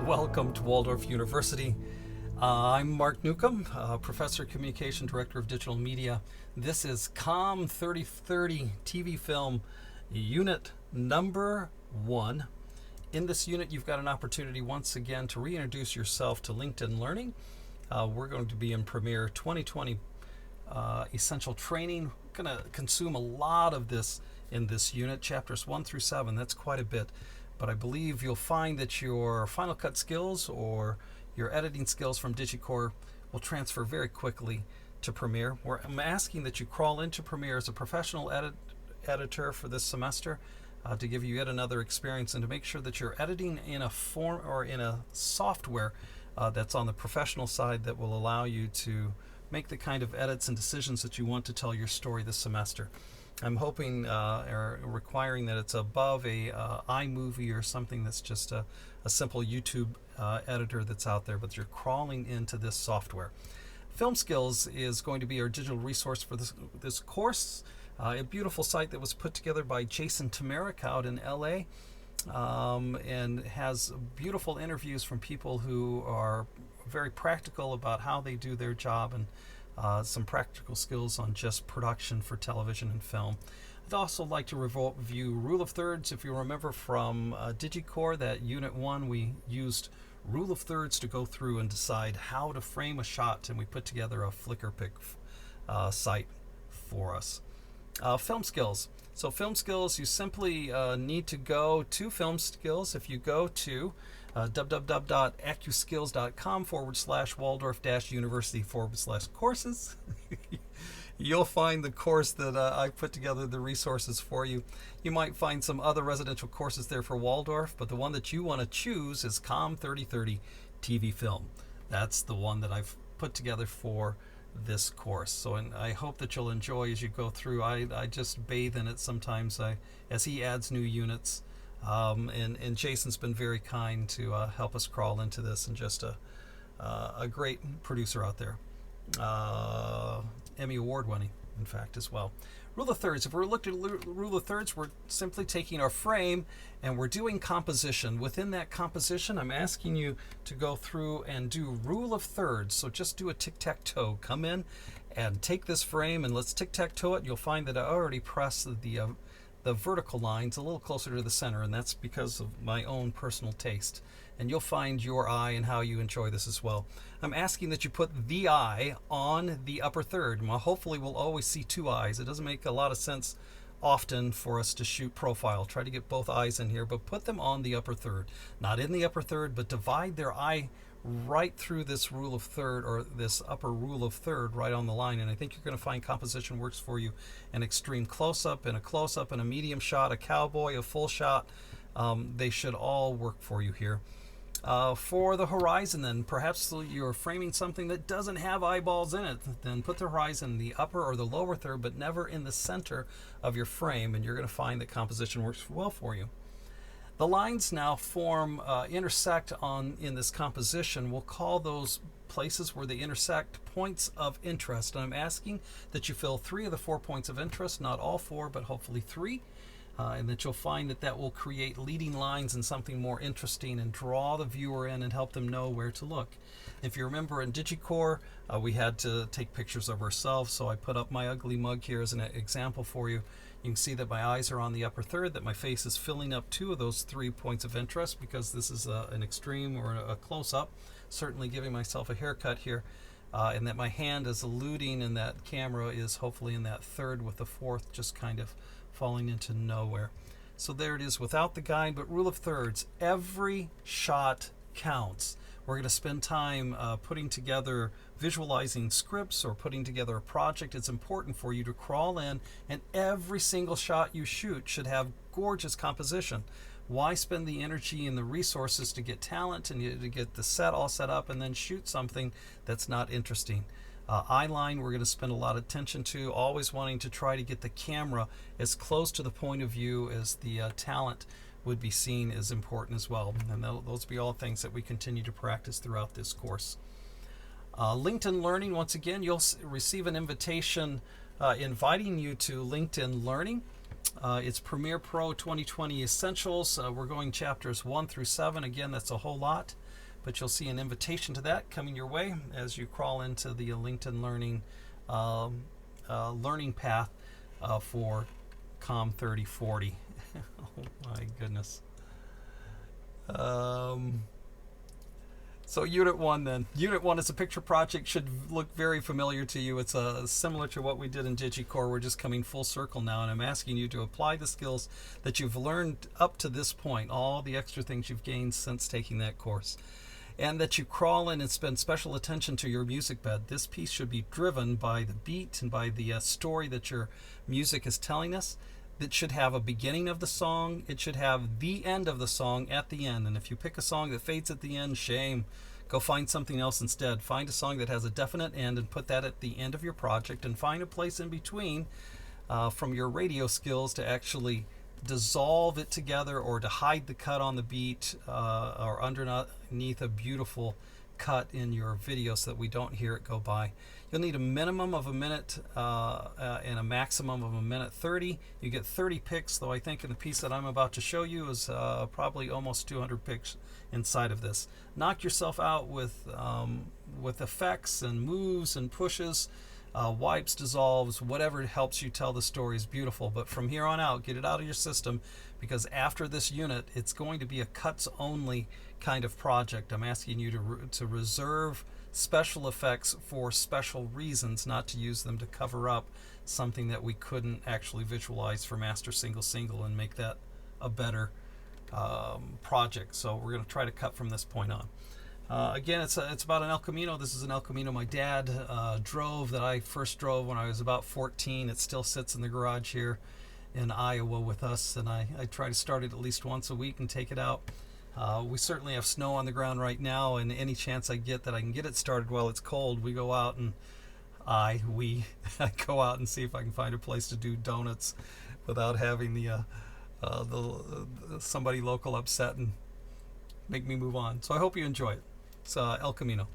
Welcome to Waldorf University. I'm Mark Newcomb, Professor, Communication Director of Digital Media. This is COMM 3030 TV Film Unit number 1. In this unit, you've got an opportunity once again to reintroduce yourself to LinkedIn Learning. We're going to be in Premiere 2020 Essential Training. We're going to consume a lot of this in this unit, chapters 1 through 7. That's quite a bit. But I believe you'll find that your Final Cut skills or your editing skills from DigiCore will transfer very quickly to Premiere. I'm asking that you crawl into Premiere as a professional editor for this semester to give you yet another experience and to make sure that you're editing in a form or in a software that's on the professional side that will allow you to make the kind of edits and decisions that you want to tell your story this semester. I'm hoping or requiring that it's above a iMovie or something that's just a simple YouTube editor that's out there, but you're crawling into this software. Film Skills is going to be our digital resource for this course. A beautiful site that was put together by Jason Tamarick out in LA and has beautiful interviews from people who are very practical about how they do their job and some practical skills on just production for television and film. I'd also like to review Rule of Thirds. If you remember from DigiCore, that Unit 1, we used Rule of Thirds to go through and decide how to frame a shot, and we put together a Flickr pick site for us. Film Skills. So Film Skills, you simply need to go to Film Skills. If you go to www.accuskills.com/Waldorf-University/courses. You'll find the course that I put together, the resources for you. You might find some other residential courses there for Waldorf, but the one that you want to choose is COMM 3030 TV Film. That's the one that I've put together for this course. So and I hope that you'll enjoy as you go through. I just bathe in it sometimes as he adds new units. And Jason's been very kind to help us crawl into this, and just a great producer out there. Emmy Award winning, in fact, as well. Rule of Thirds. If we're looking at Rule of Thirds, we're simply taking our frame and we're doing composition. Within that composition, I'm asking you to go through and do Rule of Thirds. So just do a tic-tac-toe. Come in and take this frame and let's tic-tac-toe it. You'll find that I already pressed the vertical lines a little closer to the center, and that's because of my own personal taste. And you'll find your eye and how you enjoy this as well. I'm asking that you put the eye on the upper third. Well, hopefully we'll always see two eyes. It doesn't make a lot of sense often for us to shoot profile. Try to get both eyes in here, but put them on the upper third. Not in the upper third, but divide their eye right through this rule of third, or this upper rule of third, right on the line. And I think you're going to find composition works for you. An extreme close-up and a close-up and a medium shot, a cowboy, a full shot. They should all work for you here. For the horizon, then, perhaps you're framing something that doesn't have eyeballs in it. Then put the horizon in the upper or the lower third, but never in the center of your frame, and you're going to find that composition works well for you. The lines now intersect in this composition. We'll call those places where they intersect points of interest. And I'm asking that you fill 3 of the 4 points of interest, not all 4, but hopefully 3. And that you'll find that will create leading lines and something more interesting and draw the viewer in and help them know where to look. If you remember in DigiCore, we had to take pictures of ourselves, so I put up my ugly mug here as an example for you. You can see that my eyes are on the upper third, that my face is filling up 2 of those 3 points of interest because this is an extreme or a close-up, certainly giving myself a haircut here, and that my hand is eluding and that camera is hopefully in that third with the 4th just kind of falling into nowhere. So there it is without the guide, but Rule of Thirds. Every shot counts. We're going to spend time putting together, visualizing scripts or putting together a project. It's important for you to crawl in, and every single shot you shoot should have gorgeous composition. Why spend the energy and the resources to get talent and to get the set all set up and then shoot something that's not interesting? Eye line, we're going to spend a lot of attention to, always wanting to try to get the camera as close to the point of view as the talent would be seen is important as well. And those will be all things that we continue to practice throughout this course. LinkedIn Learning, once again, you'll receive an invitation inviting you to LinkedIn Learning. It's Premiere Pro 2020 Essentials. We're going chapters 1 through 7. Again, that's a whole lot. but you'll see an invitation to that coming your way as you crawl into the LinkedIn Learning learning path for COMM 3040. Oh my goodness. So Unit 1 then. Unit 1 is a picture project, should look very familiar to you. It's similar to what we did in DigiCore. We're just coming full circle now, and I'm asking you to apply the skills that you've learned up to this point, all the extra things you've gained since taking that course, and that you crawl in and spend special attention to your music bed. This piece should be driven by the beat and by the story that your music is telling us. It should have a beginning of the song. It should have the end of the song at the end. And if you pick a song that fades at the end, shame. Go find something else instead. Find a song that has a definite end and put that at the end of your project, and find a place in between from your radio skills to actually dissolve it together, or to hide the cut on the beat, or underneath a beautiful cut in your video so that we don't hear it go by. You'll need a minimum of a minute and a maximum of a minute 30. You get 30 picks, though I think in the piece that I'm about to show you is probably almost 200 picks inside of this. Knock yourself out with effects and moves and pushes, wipes, dissolves, whatever helps you tell the story is beautiful. But from here on out, get it out of your system, because after this unit, it's going to be a cuts only kind of project. I'm asking you to reserve special effects for special reasons, not to use them to cover up something that we couldn't actually visualize for master single and make that a better project. So we're going to try to cut from this point on. Again, it's about an El Camino. This is an El Camino my dad drove, that I first drove when I was about 14. It still sits in the garage here in Iowa with us, and I try to start it at least once a week and take it out. We certainly have snow on the ground right now, and any chance I get that I can get it started while it's cold, we go out and I go out and see if I can find a place to do donuts without having the somebody local upset and make me move on. So I hope you enjoy it. It's El Camino.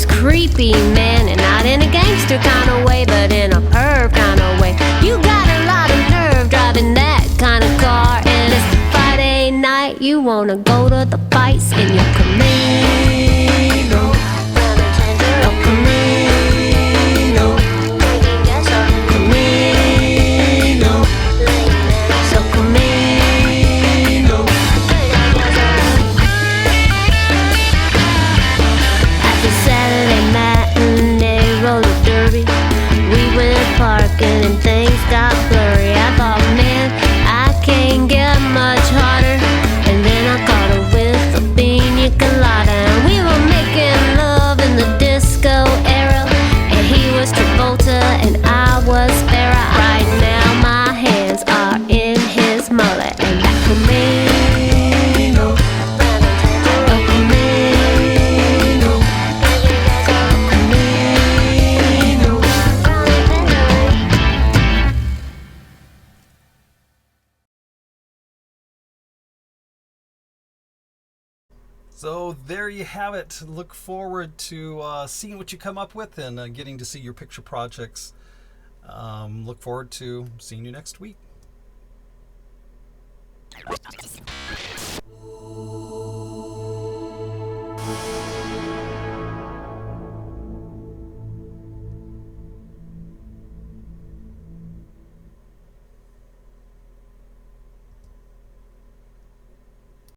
Creepy man, and not in a gangster kind of way, but in a perv kind of way. You got a lot of nerve driving that kind of car, and it's Friday night, you wanna go to the fights in your Camino. El Camino. Camino. El Camino. After Saturday matinee roller derby, we went parking and things got blurry. I thought, man, I can't get much harder. And then I caught her with a pina colada, and we were making love in the disco era. And he was Travolta and I was Farrah. Right now my hands are in his mullet, and that Camino. So there you have it. Look forward to seeing what you come up with and getting to see your picture projects. Look forward to seeing you next week.